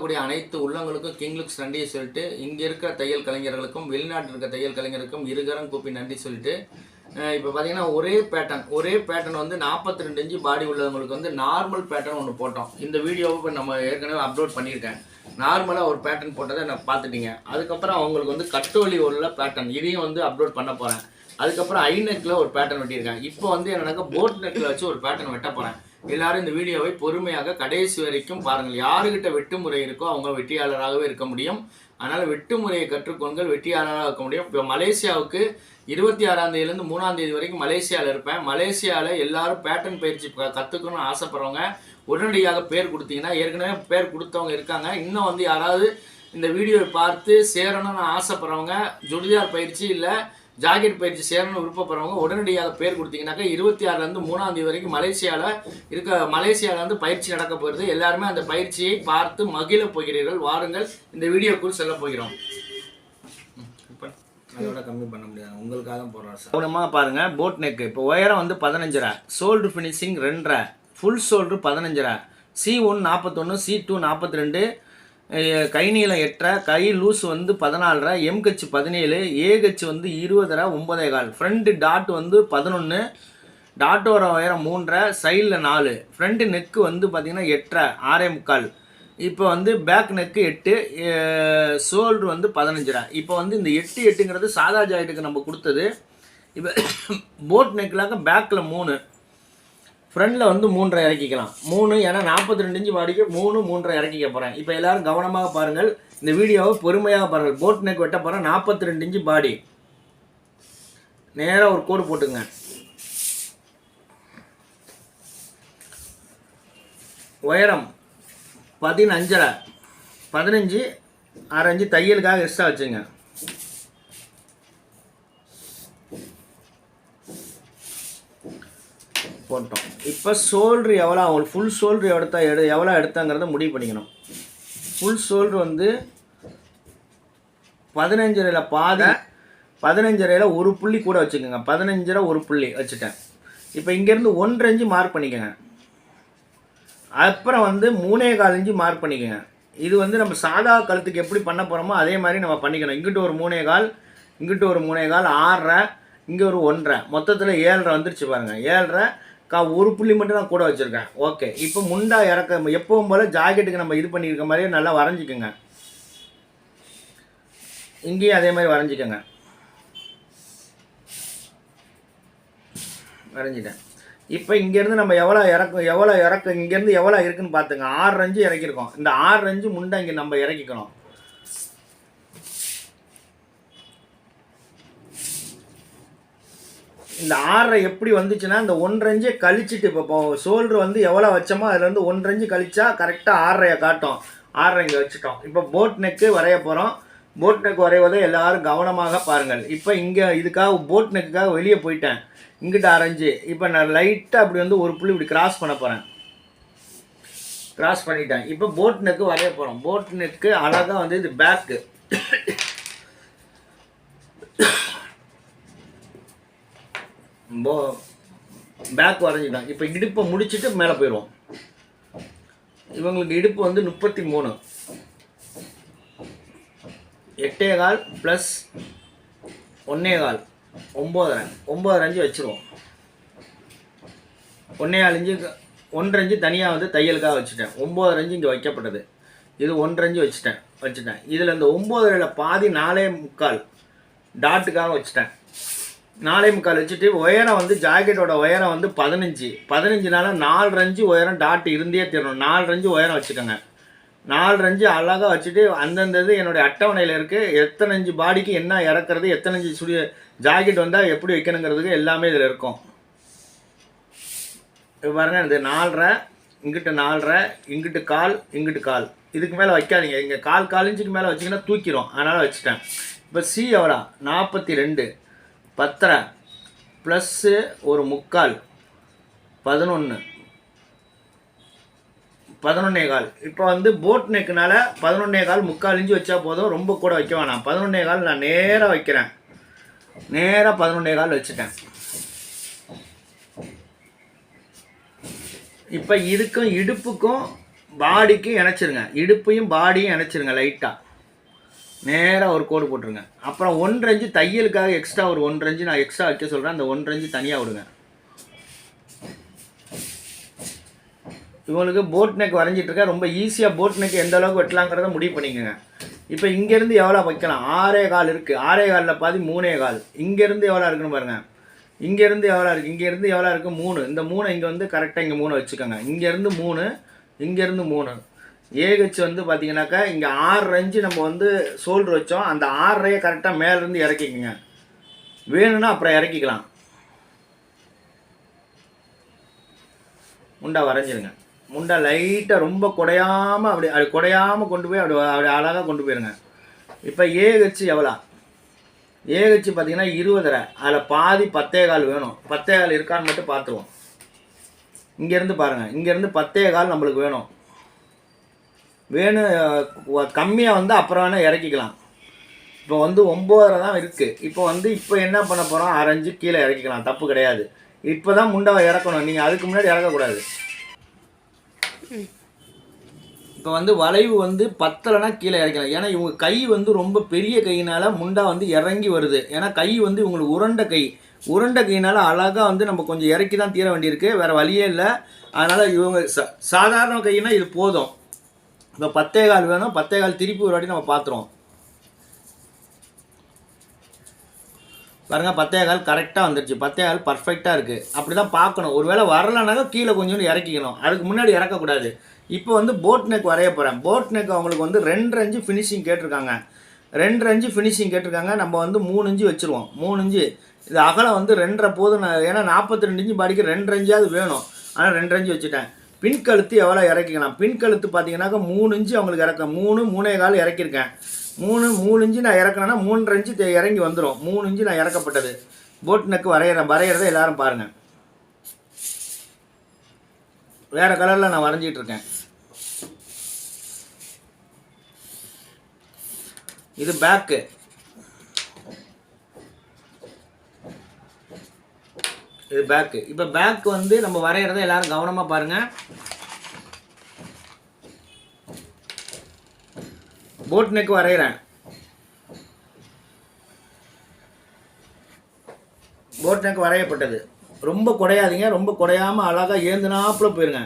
பார்க்கக்கூடிய அனைத்து உள்ளங்களுக்கும் கிங் லுக்ஸ் நன்றியை சொல்லிட்டு, இங்கே இருக்கிற தையல் கலைஞர்களுக்கும் வெளிநாட்டில் இருக்கிற தையல் கலைஞருக்கும் இருகரம் கூப்பி நன்றி சொல்லிட்டு, இப்போ பார்த்தீங்கன்னா ஒரே பேட்டர்ன் வந்து 42 இன்ச்சு பாடி உள்ளவங்களுக்கு வந்து நார்மல் பேட்டர்ன் ஒன்று போட்டோம். இந்த வீடியோவை இப்போ நம்ம ஏற்கனவே அப்லோட் பண்ணியிருக்கேன். நார்மலாக ஒரு பேட்டர்ன் போட்டதை நான் பார்த்துட்டீங்க. அதுக்கப்புறம் அவங்களுக்கு வந்து கட்டோலி உள்ள பேட்டர்ன் இதையும் வந்து அப்லோட் பண்ண போகிறேன். அதுக்கப்புறம் ஐ நெக்கில் ஒரு பேட்டர்ன் வெட்டியிருக்கேன். இப்போ வந்து என்னன்னாக்கா போட் நெக்கில் வச்சு ஒரு பேட்டர்ன் வெட்ட போகிறேன். எல்லாரும் இந்த வீடியோவை பொறுமையாக கடைசி வரைக்கும் பாருங்கள். யாருக்கிட்ட வெட்டு முறை இருக்கோ அவங்க வெற்றியாளராகவே இருக்க முடியும். அதனால் வெட்டு முறையை கற்றுக்கொள்கள், வெற்றியாளராக இருக்க முடியும். இப்போ மலேசியாவுக்கு 26ஆம் தேதியிலேருந்து 3ஆம் தேதி வரைக்கும் மலேசியாவில் இருப்பேன். மலேசியாவில் எல்லாரும் பேட்டர்ன் பயிற்சி கற்றுக்கணும்னு ஆசைப்படுறவங்க உடனடியாக பேர் கொடுத்தீங்கன்னா, ஏற்கனவே பேர் கொடுத்தவங்க இருக்காங்க. இன்னும் வந்து யாராவது இந்த வீடியோவை பார்த்து சேரணும்னு ஆசைப்படுறவங்க, சுடிதார் பயிற்சி இல்லை ஜாக்கெட் பயிற்சி சேரணும்னு விருப்பப்படுறவங்க உடனடியாக பேர் கொடுத்தீங்கன்னாக்கா 26லேருந்து 3ஆம் தேதி வரைக்கும் மலேசியாவில் வந்து பயிற்சி நடக்க போகிறது. எல்லாருமே அந்த பயிற்சியை பார்த்து மகிழ போகிறீர்கள். வாருங்கள், இந்த வீடியோக்குள் செல்ல போகிறோம். அதோட கம்மி பண்ண முடியாது, உங்களுக்காக தான் போடுறோம் சார். கவனமாக பாருங்கள். போட் நெக்கு இப்போ உயரம் வந்து 15.5, shoulder finishing 2.5, full shoulder 15.5, C1 41, C2 42, கை நீளம் 8.5, கை லூஸ் வந்து 14.5, எம் கச்சு 17, ஏ கச்சு வந்து 20.5, 9.25, ஃப்ரண்ட் டாட் வந்து 11, டாட்டோட உயரம் 3.5, சைடில் 4, ஃப்ரண்ட் நெக்கு வந்து பார்த்திங்கன்னா 8.5, 6.25. இப்போ வந்து பேக் நெக்கு 8, ஷோல்டர் வந்து 15.5. இப்போ வந்து இந்த 8.8ங்கிறது சாதா ஜாக்கெட்டுக்கு நம்ம கொடுத்தது. இப்போ போட் நெக்கிலாக்க பேக்கில் 3, ஃப்ரண்டில் வந்து 3.5 இறக்கிக்கலாம். 3 ஏன்னா 42 இன்ச்சு பாடிக்கு 3, 3.5 இறக்கிக்க போகிறேன். இப்போ எல்லோரும் கவனமாக பாருங்கள், இந்த வீடியோவை பொறுமையாக பாருங்கள். போட் நெக் வெட்ட போகிறேன். 42 இன்ச்சு பாடி நேராக ஒரு கோடு போட்டுங்க. உயரம் 15.5, 15, 6 இன்ச்சு தையலுக்காக எக்ஸ்ட்ரா வச்சுங்க. போட்டோம். இப்போ ஷோல்ட்ரு எவ்வளோ, அவங்களுக்கு ஃபுல் ஷோல்ட்ரு எவ்வளோ எடுத்தாங்கிறத முடிவு பண்ணிக்கணும். ஃபுல் ஷோல்ட்ரு வந்து 15.5 பாதி, 15.5 ஒரு புள்ளி கூட வச்சுக்கோங்க. 15.5 ஒரு புள்ளி வச்சுட்டேன். இப்போ இங்கேருந்து 1.5 இன்ச்சு மார்க் பண்ணிக்கோங்க. அப்புறம் வந்து 3.25 இன்ச்சு மார்க் பண்ணிக்கோங்க. இது வந்து நம்ம சாதா கழுத்துக்கு எப்படி பண்ண போகிறோமோ அதே மாதிரி நம்ம பண்ணிக்கணும். இங்கிட்டு ஒரு 3.25, இங்கிட்டு ஒரு 3.25, 6.5, இங்கே ஒரு 1.5, மொத்தத்தில் 7.5 வந்துருச்சு பாருங்கள். 7.5 ஒரு புள்ளி மட்டும் நான் கூட வச்சுருக்கேன். ஓகே, இப்போ முண்டா இறக்க எப்பவும் போல் ஜாக்கெட்டுக்கு நம்ம இது பண்ணியிருக்க மாதிரியே நல்லா வரைஞ்சிக்கோங்க. இங்கேயும் அதே மாதிரி வரைஞ்சிக்கோங்க. வரைஞ்சிட்டேன். இப்போ இங்கேருந்து நம்ம எவ்வளோ இறக்கம் இங்கேருந்து எவ்வளோ இருக்குதுன்னு பார்த்துங்க. 6 இன்ச்சு இறக்கிருக்கோம். இந்த 6 இன்ச்சு முண்டை இங்கே நம்ம இறக்கிக்கணும். இந்த 6.5 எப்படி வந்துச்சுன்னா, இந்த 1.5 இன்ச்சை கழிச்சிட்டு இப்போ ஷோல்டர் வந்து எவ்வளோ வச்சோமோ அதுலேருந்து 1.5 இன்ச்சு கழிச்சா கரெக்டாக 6.5 காட்டும். 6.5 இங்கே வச்சுட்டோம். இப்போ போட் நெக்கு வரைய போகிறோம். போட் நெக் வரைவதை எல்லோரும் கவனமாக பாருங்கள். இப்போ இங்கே இதுக்காக போட் நெக்குக்காக வெளியே போயிட்டேன். இங்கிட்ட 6 இன்ச்சு. இப்போ நான் லைட்டாக அப்படி வந்து ஒரு புள்ளி இப்படி கிராஸ் பண்ண போகிறேன். கிராஸ் பண்ணிட்டேன். இப்போ போட் நெக்கு வரைய போகிறோம். போட் நெக்கு அழகாக வந்து இது பேக்கு பேக் வரைஞ்சிட்டோம். இப்போ இடுப்பை முடிச்சுட்டு மேலே போயிடுவோம். இவங்களுக்கு இடுப்பு வந்து 33, 8.25 ப்ளஸ் 1.25, 9.5 இன்ச்சு வச்சுருவோம். 1.25 இன்ச்சு, 1.5 இன்ச்சு தனியாக வந்து தையலுக்காக வச்சுட்டேன். 9.5 இன்ச்சு இங்கே வைக்கப்பட்டது. இது 1.5 இன்ச்சு வச்சுட்டேன். இதில் இந்த 9.5 பாதி 4.25 டாட்டுக்காக வச்சுட்டேன். 4.25 வச்சுட்டு உயரம் வந்து ஜாக்கெட்டோட உயரம் வந்து 15, 4 இன்ச்சு உயரம் டாட் இருந்தே தரணும். 4 இன்ச்சு உயரம் வச்சுக்கோங்க. 4 இன்ச்சு அழகாக வச்சுட்டு அந்தந்த இது என்னுடைய அட்டவணையில் இருக்குது. எத்தனை இன்ச்சு பாடிக்கு என்ன இறக்குறது, எத்தனை இன்ச்சு ஜாக்கெட் வந்தால் எப்படி வைக்கணுங்கிறதுக்கு எல்லாமே இதில் இருக்கும். இப்போ பாருங்கள், இது 4.5, இங்கிட்டு 4.5, இங்கிட்டு கால், இதுக்கு மேலே வைக்காதீங்க. இங்கே 4 இன்ச்சுக்கு மேலே வச்சிங்கன்னா தூக்கிடும். அதனால் வச்சுட்டேன். இப்போ சி எவ்வளோ, 42, 10 ப்ளஸ்ஸு ஒரு 3/4, 11, 11.25. இப்போ வந்து போட் நெக்குனால 11.25, 3/4 இன்ச்சு வச்சா போதும். ரொம்ப கூட வைக்க வேணாம். 11.25 நான் நேராக வைக்கிறேன். நேராக 11.25 வச்சுட்டேன். இப்போ இதுக்கும் இடுப்புக்கும் பாடிக்கு இணைச்சிருங்க, இடுப்பையும் பாடியும் இணைச்சிருங்க, லைட்டாக நேராக ஒரு கோடு போட்டுருங்க. அப்புறம் 1 இன்ச்சு தையலுக்காக எக்ஸ்ட்ரா ஒரு 1 இன்ச்சு நான் எக்ஸ்ட்ரா வைக்க சொல்கிறேன், அந்த 1 இன்ச்சு தனியாக விடுங்க. இவங்களுக்கு போட் நெக் வரைஞ்சிட்ருக்கேன், ரொம்ப ஈஸியாக போட் நெக் எந்த அளவுக்கு வெட்டலாங்கிறத முடிவு பண்ணிக்கோங்க. இப்போ இங்கேருந்து எவ்வளோ வைக்கலாம், 6.25 இருக்குது, 6.25 பாதி 3.25. இங்கேருந்து எவ்வளோ இருக்குன்னு பாருங்கள், இங்கேருந்து எவ்வளோ இருக்குது, இங்கேருந்து எவ்வளோ இருக்குது 3. இந்த 3 இங்கே வந்து கரெக்டாக இங்கே 3 வச்சுக்கோங்க. இங்கேருந்து 3, இங்கேருந்து 3. ஏகச்சு வந்து பார்த்தீங்கன்னாக்கா இங்கே 6 இன்ச்சு நம்ம வந்து ஷோல்டர் வச்சோம், அந்த 6.5 கரெக்டாக மேலேருந்து இறக்கிக்கோங்க. வேணும்னா அப்புறம் இறக்கிக்கலாம். முண்டா வரைஞ்சிருங்க. முண்டா லைட்டாக ரொம்ப குடையாமல் அப்படி குடையாமல் கொண்டு போய் அப்படி அழகாக கொண்டு போயிருங்க. இப்போ ஏகச்சு எவ்வளோ, ஏகச்சு பார்த்தீங்கன்னா 20. அதில் பாதி 10.25 வேணும். 10.25 இருக்கான்னு மட்டும் பார்த்துருவோம். இங்கேருந்து பாருங்கள், இங்கேருந்து 10.25 நம்மளுக்கு வேணும். கம்மியாக வந்து அப்புறம் வேணால் இறக்கிக்கலாம். இப்போ வந்து 9.5 தான் இருக்குது. இப்போ என்ன பண்ண போகிறோம், 6 இன்ச்சு கீழே இறக்கிக்கலாம், தப்பு கிடையாது. இப்போ தான் முண்டாவை இறக்கணும், நீங்கள் அதுக்கு முன்னாடி இறக்கக்கூடாது. இப்போ வந்து வளைவு வந்து 10லனா கீழே இறக்கலாம். ஏன்னா இவங்க கை வந்து ரொம்ப பெரிய கையினால் முண்டா வந்து இறங்கி வருது. ஏன்னா கை வந்து இவங்களுக்கு உருண்டை கையினால் அழகாக வந்து நம்ம கொஞ்சம் இறக்கி தான் தீர வேண்டியிருக்கு, வேறு வழியே இல்லை. அதனால் இவங்க சாதாரண கையினா இது போதும். இப்போ 10.25 வேணும், 10.25 திருப்பி ஒரு வாட்டி நம்ம பார்த்துருவோம். பாருங்கள் 10.25 கரெக்டாக வந்துடுச்சு, 10.25 பர்ஃபெக்டாக இருக்குது. அப்படி தான் பார்க்கணும். ஒரு வேளை வரலனாக்கா கீழே கொஞ்சோண்டு இறக்கிக்கணும், அதுக்கு முன்னாடி இறக்கக்கூடாது. இப்போ வந்து போட் நெக் வரைய போகிறேன். போட் நெக் அவங்களுக்கு வந்து 2 இன்ச்சு ஃபினிஷிங் கேட்டிருக்காங்க, 2 இன்ச்சு ஃபினிஷிங் கேட்டிருக்காங்க. நம்ம வந்து 3 இன்ச்சு வச்சுருவோம். 3 இன்ச்சு இது அகலம் வந்து 2.5 போதும். ஏன்னா 42 இன்ச்சு பாடிக்கு 2 இன்ச்சாவது வேணும், ஆனால் 2 இன்ச்சு வச்சுட்டேன். பின் கழுத்து எவ்வளோ இறக்கிக்கலாம், பின் கழுத்து பார்த்தீங்கன்னாக்கா 3 இன்ச்சு அவங்களுக்கு இறக்க, 3.25 இறக்கியிருக்கேன். 3 இன்ச்சு நான் இறக்கணுன்னா 3.5 இன்ச்சு இறங்கி வந்துடும். 3 இன்ச்சு நான் இறக்கப்பட்டது. போட் நெக்கு வரைகிறத எல்லாரும் பாருங்கள். வேறு கலரில் நான் வரைஞ்சிட்டு இருக்கேன். இது பேக்கு, இது பேக்கு. இப்போ பேக் வந்து நம்ம வரைகிறத எல்லாரும் கவனமாக பாருங்கள். போட் நெக் வரைகிறேன், போட் நெக் வரையப்பட்டது. ரொம்ப குடையாதீங்க, ரொம்ப குடையாமல் அழகாக ஏந்துனாப்பில் போயிருங்க.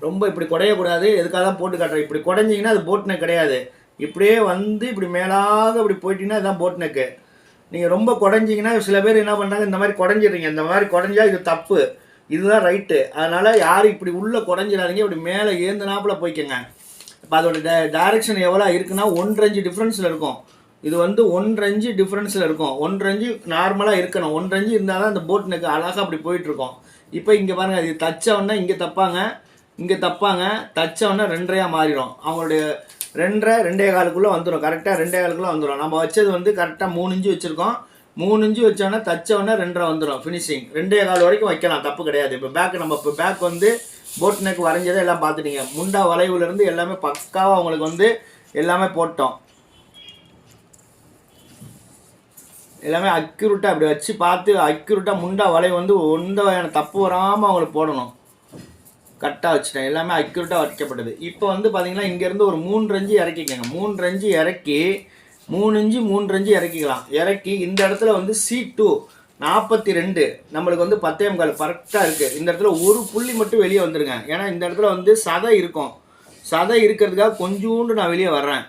ரொம்ப இப்படி குடையக்கூடாது, எதுக்காக தான் போட்டு காட்டுறேன். இப்படி குடைஞ்சிங்கன்னா அது போட் நெக் கிடையாது. இப்படியே வந்து இப்படி மேலாக இப்படி போயிட்டீங்கன்னா இதுதான் போட் நெக்கு. நீங்கள் ரொம்ப குடைஞ்சிங்கன்னா சில பேர் என்ன பண்ணுறாங்க, இந்த மாதிரி குடைஞ்சிடுறீங்க. இந்த மாதிரி குடைஞ்சா இது தப்பு, இதுதான் ரைட்டு. அதனால் யாரும் இப்படி உள்ளே குடைஞ்சிடாதீங்க, இப்படி மேலே ஏந்துனாப்பில் போய்க்கங்க. இப்போ அதோட டைரெக்ஷன் எவ்வளோ இருக்குன்னா 1.5 இன்ச்சு டிஃப்ரென்ஸில் இருக்கும். இது வந்து 1.5 இன்ச்சு டிஃப்ரென்ஸில் இருக்கும். 1.5 இன்ச்சு நார்மலாக இருக்கணும். 1.5 இன்ச்சு இருந்தால் தான் இந்த போட் நெக்கு அழகாக அப்படி போயிட்டுருக்கோம். இப்போ இங்கே பாருங்கள், இது தச்சவொன்னே இங்கே தப்பாங்க, இங்கே தப்பாங்க, தச்சவொன்னே 2.5 மாறிடும். அவங்களுடைய 2.5 2.25 வந்துடும். கரெக்டாக 2.25 வந்துடும். நம்ம வச்சது வந்து கரெக்டாக 3 இன்ச்சு வச்சுருக்கோம். 3 இன்ச்சு வச்சோன்னா தச்சவொன்னே 2.5 வந்துடும். ஃபினிஷிங் 2.25 வரைக்கும் வைக்கலாம், தப்பு கிடையாது. இப்போ பேக் வந்து போட் நெக் வரைஞ்சதை எல்லாம் பார்த்துட்டீங்க. முண்டா வளைவுலேருந்து எல்லாமே பக்காவாக அவங்களுக்கு வந்து எல்லாமே போட்டோம். எல்லாமே அக்யூரேட்டாக அப்படி வச்சு பார்த்து அக்யூரேட்டாக முண்டா வளைவு வந்து எந்த வகையான தப்பு வராமல் அவங்களுக்கு போடணும். கரெக்டாக வச்சுட்டேன், எல்லாமே அக்யூரேட்டாக வைக்கப்பட்டது. இப்போ வந்து பார்த்தீங்கன்னா இங்கேருந்து ஒரு 3 இன்ச்சு இறக்கிக்கங்க. 3 இன்ச்சு இறக்கி 3 இன்ச்சு இறக்கிக்கலாம். இறக்கி இந்த இடத்துல வந்து C2 42 நம்மளுக்கு வந்து 10.25 கரெக்டாக இருக்குது. இந்த இடத்துல ஒரு புள்ளி மட்டும் வெளியே வந்துடுங்க. ஏன்னா இந்த இடத்துல வந்து சதை இருக்கும், சதை இருக்கிறதுக்காக கொஞ்சோண்டு நான் வெளியே வர்றேன்.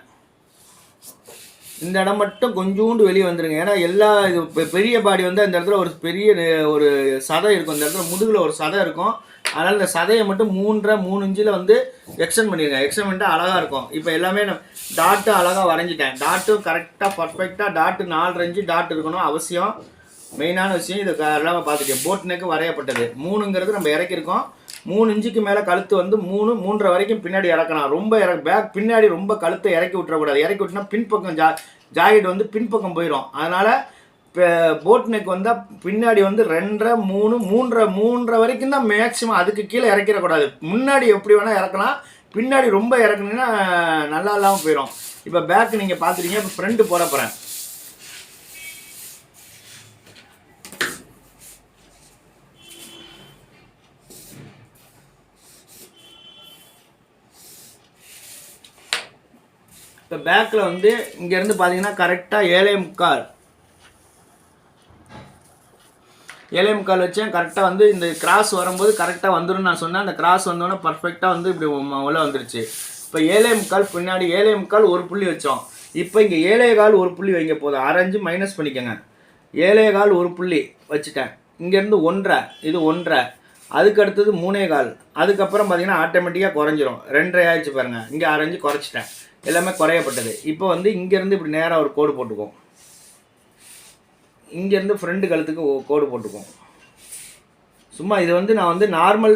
இந்த இடம் மட்டும் கொஞ்சோண்டு வெளியே வந்துடுங்க. ஏன்னா எல்லா இது பெரிய பாடி வந்து இந்த இடத்துல ஒரு சதை இருக்கும். இந்த இடத்துல முதுகில் ஒரு சதை இருக்கும். அதனால் இந்த சதையை மட்டும் 3 இன்ச்சில் வந்து எக்ஸ்டெண்ட் பண்ணிடுங்க. எக்ஸ்டெண்ட் பண்ணிட்டு அழகாக இருக்கும். இப்போ எல்லாமே டாட்டு அழகாக வரைஞ்சிட்டேன். டாட்டும் கரெக்டாக பர்ஃபெக்டாக டாட்டு 4 இன்ச்சு டாட் இருக்கணும், அவசியம், மெயினான விஷயம். இது எல்லாமே பார்த்துட்டேன். போட் நெக்கு வரையப்பட்டது. 3ங்கிறது நம்ம இறக்கிருக்கோம். 3 இன்ச்சுக்கு மேலே கழுத்து வந்து 3.5 வரைக்கும் பின்னாடி இறக்கலாம். ரொம்ப பேக் பின்னாடி ரொம்ப கழுத்தை இறக்கி விட்டுறக்கூடாது. இறக்கி விட்டுனா பின்பக்கம் ஜாக்கெட் வந்து பின்பக்கம் போயிடும். அதனால் இப்போ போட் நெக் வந்தால் பின்னாடி வந்து 2.5 3.5 வரைக்கும் தான் மேக்ஸிமம், அதுக்கு கீழே இறக்கிடக்கூடாது. முன்னாடி எப்படி வேணால் இறக்கலாம், பின்னாடி ரொம்ப இறக்குனீங்கன்னா நல்லா இல்லாமல் போயிடும். இப்போ பேக்கு நீங்கள் பார்த்துட்டீங்க. இப்போ ஃப்ரண்ட்டு போட போகிறேன். இப்போ பேக்கில் வந்து இங்கேருந்து பார்த்தீங்கன்னா கரெக்டாக 7.25 வச்சேன். கரெக்டாக வந்து இந்த கிராஸ் வரும்போது கரெக்டாக வந்துடும் நான் சொன்னேன். அந்த கிராஸ் வந்தோடனே பர்ஃபெக்டாக வந்து இப்படி உள்ள வந்துருச்சு. இப்போ 7.25 பின்னாடி 7.25 ஒரு புள்ளி வச்சோம். இப்போ இங்கே 7.25 ஒரு புள்ளி வைங்க போதும். 1/2 மைனஸ் பண்ணிக்கோங்க. 7.25 ஒரு புள்ளி வச்சுட்டேன். இங்கேருந்து 1.5, இது 1.5, அதுக்கு அடுத்தது 3.25, அதுக்கப்புறம் பார்த்தீங்கன்னா ஆட்டோமேட்டிக்காக குறைஞ்சிரும். 2.5 ஆயிடுச்சு பாருங்கள். இங்கே 1/2 குறைச்சிட்டேன், எல்லாமே குறையப்பட்டது. இப்போ வந்து இங்கேருந்து இப்படி நேராக ஒரு கோடு போட்டுக்குவோம். இங்கேருந்து ஃப்ரண்ட் கழுத்துக்கு கோடு போட்டுக்குவோம். சும்மா இது வந்து நான் வந்து நார்மல்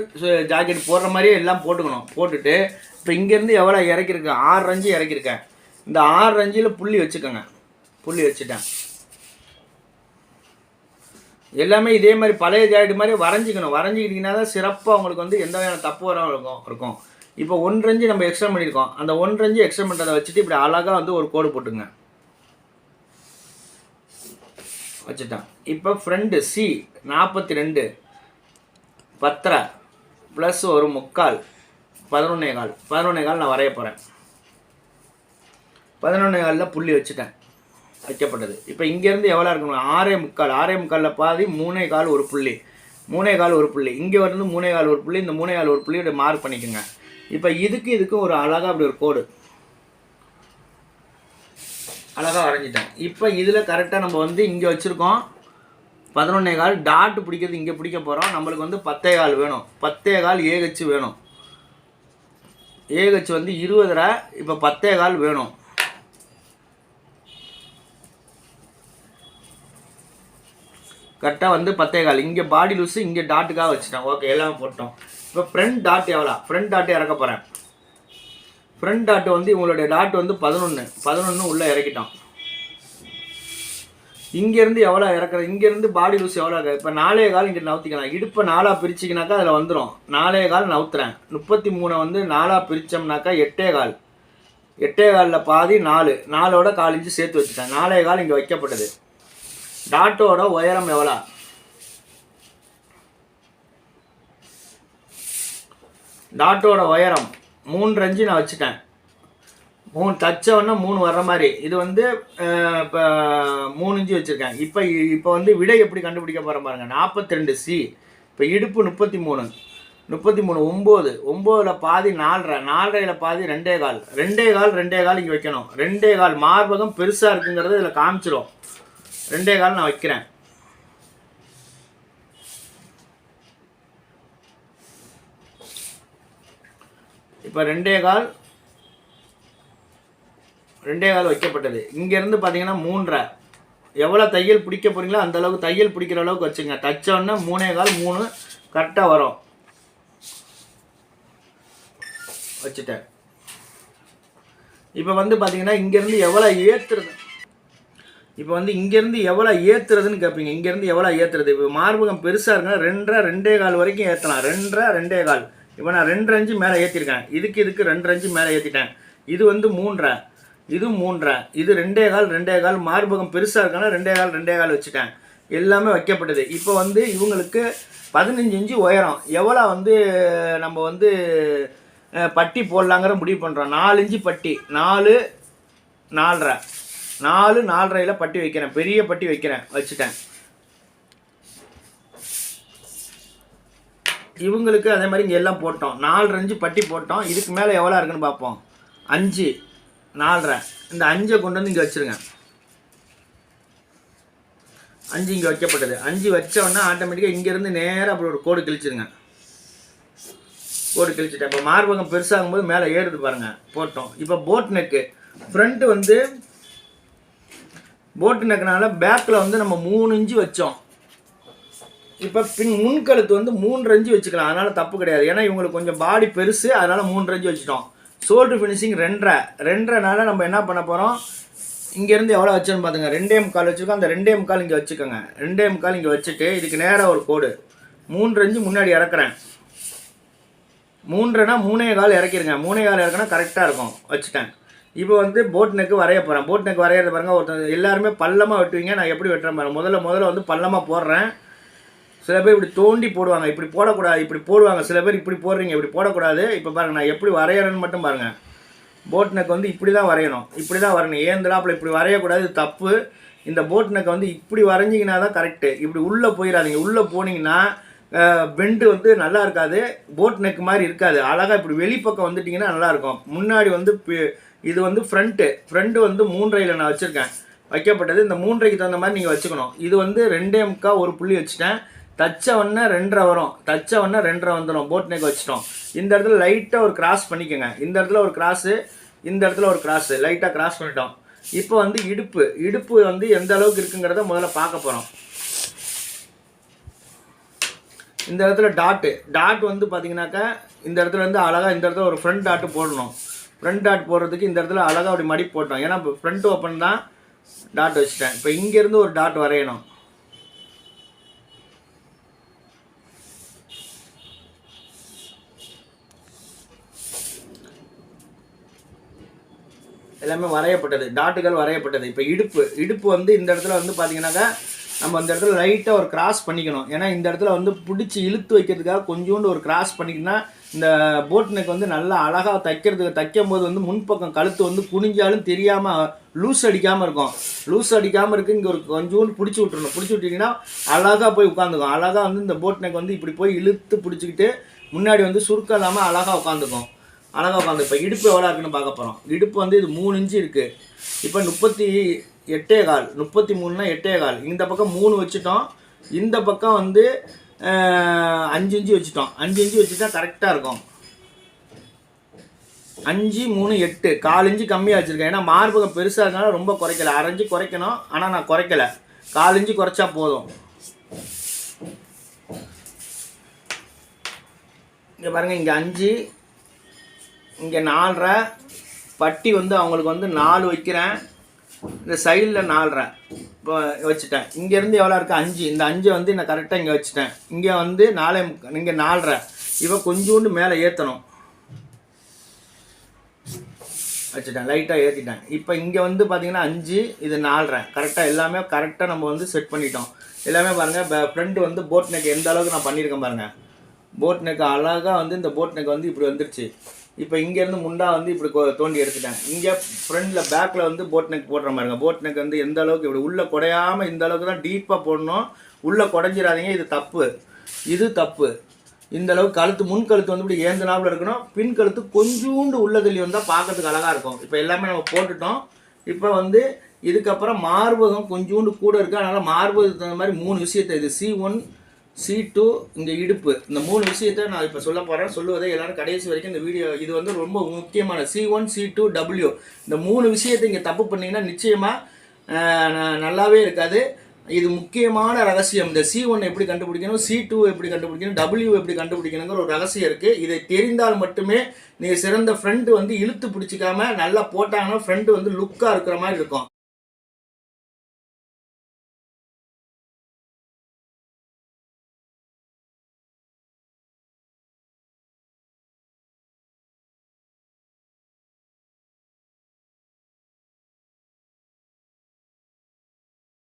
ஜாக்கெட் போடுற மாதிரியே எல்லாம் போட்டுக்கணும். போட்டுட்டு இப்போ இங்கேருந்து எவ்வளோ இறக்கிருக்கேன், 6 இறக்கிருக்கேன். இந்த 6 புள்ளி வச்சுக்கோங்க. புள்ளி வச்சுட்டேன். எல்லாமே இதே மாதிரி பழைய ஜாக்கெட் மாதிரி வரைஞ்சிக்கணும். வரைஞ்சிக்கிட்டிங்கன்னா தான் சிறப்பாக உங்களுக்கு வந்து எந்த வகையான தப்பு வராமல் இருக்கும். இப்போ 1 நம்ம எக்ஸ்ட்ரா பண்ணியிருக்கோம். அந்த 1 எக்ஸ்ட்ரா பண்ணுறதை வச்சுட்டு இப்படி அழகாக வந்து ஒரு கோடு போட்டுங்க. வச்சுட்டேன். இப்போ ஃப்ரண்ட்டு C 42 10 ப்ளஸ் ஒரு 3/4 11.25 நான் வரைய போகிறேன். 11.25 புள்ளி வச்சுட்டேன், வைக்கப்பட்டது. இப்போ இங்கேருந்து எவ்வளோ இருக்கணும், 6.25 பாதி 3.25 ஒரு புள்ளி, 3.25 ஒரு புள்ளி, இங்கே வந்து 3.25 ஒரு புள்ளி, இந்த 3.25 ஒரு புள்ளி இப்படி மார்க் பண்ணிக்கோங்க. இப்போ இதுக்கு ஒரு அழகாக அப்படி ஒரு கோடு அழகாக வரைஞ்சிட்டேன். இப்போ இதில் கரெக்டாக நம்ம வந்து இங்கே வச்சுருக்கோம் 11.25 டாட் பிடிக்கிறது இங்கே பிடிக்க போகிறோம். நம்மளுக்கு வந்து 10.25 வேணும். 10.25 ஏகச்சு வேணும். ஏகச்சு வந்து 20. இப்போ 10.25 வேணும். கரெக்டாக வந்து 10.25. இங்கே பாடி லூஸு, இங்கே டாட்டுக்காக வச்சுட்டேன். ஓகே, எல்லாமே போட்டோம். இப்போ ஃப்ரண்ட் டாட் எவ்வளோ, ஃப்ரண்ட் டாட்டு இறக்க போகிறேன். ஃப்ரண்ட் டாட்டு வந்து இவங்களுடைய டாட் வந்து 11 உள்ளே இறக்கிட்டோம். இங்கேருந்து எவ்வளோ இறக்குறது, இங்கேருந்து பாடி லூஸ் எவ்வளோ இருக்குது. இப்போ 4.25 இங்கே நவுத்திக்கலாம். இடுப்பை 4ஆக பிரிச்சிங்கனாக்கா அதில் வந்துடும். 4.25 நவுத்துறேன். 33 வந்து 4ஆக பிரித்தோம்னாக்கா 8.25. 8.25 பாதி 4ஓட 4 இன்ச்சு சேர்த்து வச்சுட்டேன். 4.25 இங்கே வைக்கப்பட்டது. டாட்டோட உயரம் எவ்வளோ, டாட்டோட உயரம் 3.5 நான் வச்சுட்டேன். 3 தச்சவொன்னா 3 வர்ற மாதிரி. இது வந்து இப்போ 3 இன்ச்சு வச்சுருக்கேன். இப்போ வந்து விடை எப்படி கண்டுபிடிக்க போகிறேன் பாருங்கள். 42 C. இப்போ இடுப்பு 33 9 பாதி 4.5 பாதி 2.25 இங்கே வைக்கணும். 2.25 மார்பகம் பெருசாக இருக்குங்கிறது இதில் காமிச்சிடும். 2.25 நான் வைக்கிறேன். இப்போ 2.25 வைக்கப்பட்டது. இங்கேருந்து பார்த்தீங்கன்னா 3.5. எவ்வளோ தையல் பிடிக்க போகிறீங்களோ அந்த அளவுக்கு தையல் பிடிக்கிற அளவுக்கு வச்சுங்க. தச்சோன்னா 3.25 கரெக்டாக வரும். வச்சுட்டேன். இப்போ வந்து பார்த்தீங்கன்னா இங்கேருந்து எவ்வளோ ஏற்றுறது, இப்போ வந்து இங்கேருந்து எவ்வளோ ஏற்றுறதுன்னு கேட்பீங்க. இங்கேருந்து எவ்வளோ ஏற்றுறது, இப்போ மார்பகம் பெருசாக இருக்குன்னா 2.25 வரைக்கும் ஏற்றலாம். 2.25. இப்போ நான் 2.5 மேலே ஏற்றிருக்கேன். இதுக்கு 2.5 மேலே ஏற்றிட்டேன். இது வந்து 3.5, இது 3.5, இது 2.25. மார்பகம் பெருசாக இருக்குன்னா 2.25 வச்சுட்டேன். எல்லாமே வைக்கப்பட்டது. இப்போ வந்து இவங்களுக்கு 15 இன்ச்சு உயரம். எவ்வளோ வந்து நம்ம வந்து பட்டி போடலாங்கிற முடிவு பண்ணுறோம். 4 இன்ச்சு பட்டி, 4 4.5 பட்டி வைக்கிறேன். பெரிய பட்டி வைக்கிறேன், வச்சுட்டேன். இவங்களுக்கு அதே மாதிரி இங்கே எல்லாம் போட்டோம். 4.5 பட்டி போட்டோம். இதுக்கு மேலே எவ்வளோ இருக்குன்னு பார்ப்போம். 5 4.5. இந்த 5 கொண்டு வந்து இங்கே வச்சுருங்க. 5 இங்கே வைக்கப்பட்டது. 5 வச்சோன்னா ஆட்டோமேட்டிக்காக இங்கேருந்து நேராக அப்படி ஒரு கோடு கிழிச்சிருங்க. கோடு கிழிச்சிட்டேன். இப்போ மார்பகம் பெருசாகும் போது மேலே ஏறுது பாருங்கள். போட்டோம். இப்போ போட் நெக்கு ஃப்ரண்ட்டு வந்து போட்டு நெக்குனால பேக்கில் வந்து நம்ம 3 இன்ச்சு வச்சோம். இப்போ முன்கழுத்து வந்து 3.5 வச்சுக்கலாம். அதனால் தப்பு கிடையாது. ஏன்னா இவங்களுக்கு கொஞ்சம் பாடி பெருசு, அதனால் 3.5 வச்சுட்டோம். ஷோல்டர் ஃபினிஷிங் 2.5 நம்ம என்ன பண்ண போகிறோம், இங்கேருந்து எவ்வளோ வச்சோன்னு பார்த்துங்க. 2.25 வச்சுருக்கோம். அந்த 2.25 இங்கே வச்சுக்கோங்க. 2.25 இங்கே வச்சுட்டு இதுக்கு நேராக ஒரு கோடு 3.5 முன்னாடி இறக்குறேன். 3.5னா 3.25 இறக்கிருங்க. 3.25 இறக்குனா கரெக்டாக இருக்கும். வச்சுட்டேன். இப்போ வந்து போட் நெக்கு வரைய போகிறேன். போட் நெக்கு வரையிறது பாருங்கள். ஒருத்தர் எல்லாருமே பள்ளமாக வெட்டுவீங்க. நான் எப்படி வெட்டுறேன் பாருங்கள். முதல்ல வந்து பள்ளமாக போடுறேன். சில பேர் இப்படி தோண்டி போடுவாங்க. இப்படி போடக்கூடாது, இப்படி போடுவாங்க. சில பேர் இப்படி போடுறீங்க, இப்படி போடக்கூடாது. இப்போ பாருங்கள் நான் எப்படி வரைகிறேன்னு மட்டும் பாருங்கள். போட் நெக் வந்து இப்படி தான் வரையணும், இப்படி தான் வரணும். ஏந்திராப்பில் இப்படி வரையக்கூடாது, தப்பு. இந்த போட் நெக்கை வந்து இப்படி வரைஞ்சிங்கன்னா தான் கரெக்டு. இப்படி உள்ளே போயிடாதீங்க. உள்ளே போனீங்கன்னா பெண்டு வந்து நல்லா இருக்காது, போட் நெக் மாதிரி இருக்காது. அழகாக இப்படி வெளிப்பக்கம் வந்துட்டிங்கன்னா நல்லாயிருக்கும். முன்னாடி வந்து இது வந்து ஃப்ரண்ட்டு வந்து 3.5 நான் வச்சுருக்கேன் வைக்கப்பட்டது. இந்த 3.5க்கு தகுந்த மாதிரி நீங்கள் வச்சுக்கணும். இது வந்து 2.25 ஒரு புள்ளி வச்சுட்டேன். தச்ச ஒன்று 2.5 வரும், தச்ச ஒன்று 2.5 வந்துடும். போட் நெக் வச்சுட்டோம். இந்த இடத்துல லைட்டாக ஒரு கிராஸ் பண்ணிக்கோங்க. இந்த இடத்துல ஒரு கிராஸு, இந்த இடத்துல ஒரு கிராஸு, லைட்டாக கிராஸ் பண்ணிட்டோம். இப்போ வந்து இடுப்பு வந்து எந்த அளவுக்கு இருக்குங்கிறத முதல்ல பார்க்க போகிறோம். இந்த இடத்துல டாட் வந்து பார்த்தீங்கன்னாக்கா இந்த இடத்துல வந்து அழகாக இந்த இடத்துல ஒரு ஃப்ரண்ட் டாட்டு போடணும். ஃப்ரண்ட் டாட் போடுறதுக்கு இந்த இடத்துல அழகாக அப்படி மடிப்பு போட்டோம். ஏன்னா இப்போ ஃப்ரண்ட் ஓப்பன் தான் டாட் வச்சுட்டேன். இப்போ இங்கேருந்து ஒரு டாட் வரையணும். எல்லாமே வரையப்பட்டது, டாட்டுகள் வரையப்பட்டது. இப்போ இடுப்பு வந்து இந்த இடத்துல வந்து பார்த்தீங்கன்னாக்கா நம்ம இந்த இடத்துல லைட்டாக ஒரு கிராஸ் பண்ணிக்கணும். ஏன்னா இந்த இடத்துல வந்து பிடிச்சி இழுத்து வைக்கிறதுக்காக கொஞ்சோண்டு ஒரு கிராஸ் பண்ணிக்கினா இந்த போட் நெக் வந்து நல்லா அழகாக தைக்கும் போது வந்து முன்பக்கம் கழுத்து வந்து குனிஞ்சாலும் தெரியாமல் லூஸ் அடிக்காமல் இருக்கும். லூஸ் அடிக்காமல் இருக்குது. இங்கே ஒரு கொஞ்சோண்டு பிடிச்சி விட்டுறணும். பிடிச்சி விட்டிங்கன்னா அழகாக போய் உட்காந்துக்கும். அழகாக வந்து இந்த போட் நெக் வந்து இப்படி போய் இழுத்து பிடிச்சிக்கிட்டு முன்னாடி வந்து சுருக்கம் இல்லாமல் அழகாக உட்காந்துக்கும். அழகாக உட்காந்து. இப்போ இடுப்பு எவ்வளோ இருக்குன்னு பார்க்க போகிறோம். இடுப்பு வந்து இது 3 இன்ச்சு இருக்குது. இப்போ 38.25, 33னா 8.25. இந்த பக்கம் 3 வச்சுட்டோம். இந்த பக்கம் வந்து 5 இன்ச்சு வச்சுட்டோம். 5 இன்ச்சு வச்சுட்டா கரெக்டாக இருக்கும். 5, 3, 8, 4 இன்ச்சு கம்மியாக வச்சுருக்கேன். ஏன்னா மார்பகம் பெருசாக இருந்தாலும் ரொம்ப குறைக்கல. 1/2 இன்ச்சு குறைக்கணும், ஆனால் நான் குறைக்கலை. 4 இன்ச்சு குறைச்சா போதும். இங்கே பாருங்கள், இங்கே 5, இங்கே 4.5. பட்டி வந்து அவங்களுக்கு வந்து 4 வைக்கிறேன். இந்த சைடில் 4.5 இப்போ வச்சுட்டேன். இங்கேருந்து எவ்வளோ இருக்குது 5. இந்த 5 வந்து நான் கரெக்டாக இங்கே வச்சுட்டேன். இங்கே வந்து 4, இங்கே 4.5. இப்போ கொஞ்சோண்டு மேலே ஏற்றணும் வச்சுட்டேன். லைட்டாக ஏற்றிட்டேன். இப்போ இங்கே வந்து பார்த்தீங்கன்னா 5, இது 4.5. கரெக்டாக எல்லாமே கரெக்டாக நம்ம வந்து செட் பண்ணிட்டோம். எல்லாமே பாருங்கள். ஃப்ரண்ட் வந்து போட் நெக் எந்த அளவுக்கு நான் பண்ணியிருக்கேன் பாருங்கள். போட் நெக் அழகாக வந்து இந்த போட் நெக் வந்து இப்படி வந்துருச்சு. இப்போ இங்கேருந்து முண்டா வந்து இப்படி தோண்டி எடுத்துட்டேன். இங்கே ஃப்ரண்டில் பேக்கில் வந்து போட் நெக் போடுற மாதிரிங்க. போட் நெக் வந்து எந்த அளவுக்கு இப்படி உள்ளே குடையாமல் இந்த அளவுக்கு தான் டீப்பாக போடணும். உள்ளே குடைஞ்சிடாதீங்க, இது தப்பு. இந்த அளவுக்கு கழுத்து, முன் கழுத்து வந்து இப்படி ஏந்தனாவில் இருக்கணும். பின் கழுத்து கொஞ்சோண்டு உள்ள தள்ளி வந்தால் பார்க்கறதுக்கு அழகாக இருக்கும். இப்போ எல்லாமே நம்ம போட்டுட்டோம். இப்போ வந்து இதுக்கப்புறம் மார்பகம் கொஞ்சோண்டு கூட இருக்குது. அதனால் மார்பகத்துக்கு தகுந்த மாதிரி 3 விஷயத்தை, இது C1, C2, இங்கே இடுப்பு, இந்த 3 விஷயத்தை நான் இப்போ சொல்ல போகிறேன். சொல்லுவதை எல்லோரும் கடைசி வரைக்கும் இந்த வீடியோ, இது வந்து ரொம்ப முக்கியமான C1, C2, W, இந்த 3 விஷயத்தை இங்கே தப்பு பண்ணிங்கன்னா நிச்சயமாக நல்லாவே இருக்காது. இது முக்கியமான ரகசியம். இந்த C1 எப்படி கண்டுபிடிக்கணும், C2 எப்படி கண்டுபிடிக்கணும், W எப்படி கண்டுபிடிக்கணுங்கிற ஒரு ரகசியம் இருக்குது. இதை தெரிந்தால் மட்டுமே நீங்கள் சிறந்த ஃப்ரண்ட் வந்து இழுத்து பிடிச்சிக்காமல் நல்லா போட்டாங்கன்னா ஃப்ரண்ட் வந்து லுக்காக இருக்கிற மாதிரி இருக்கும்.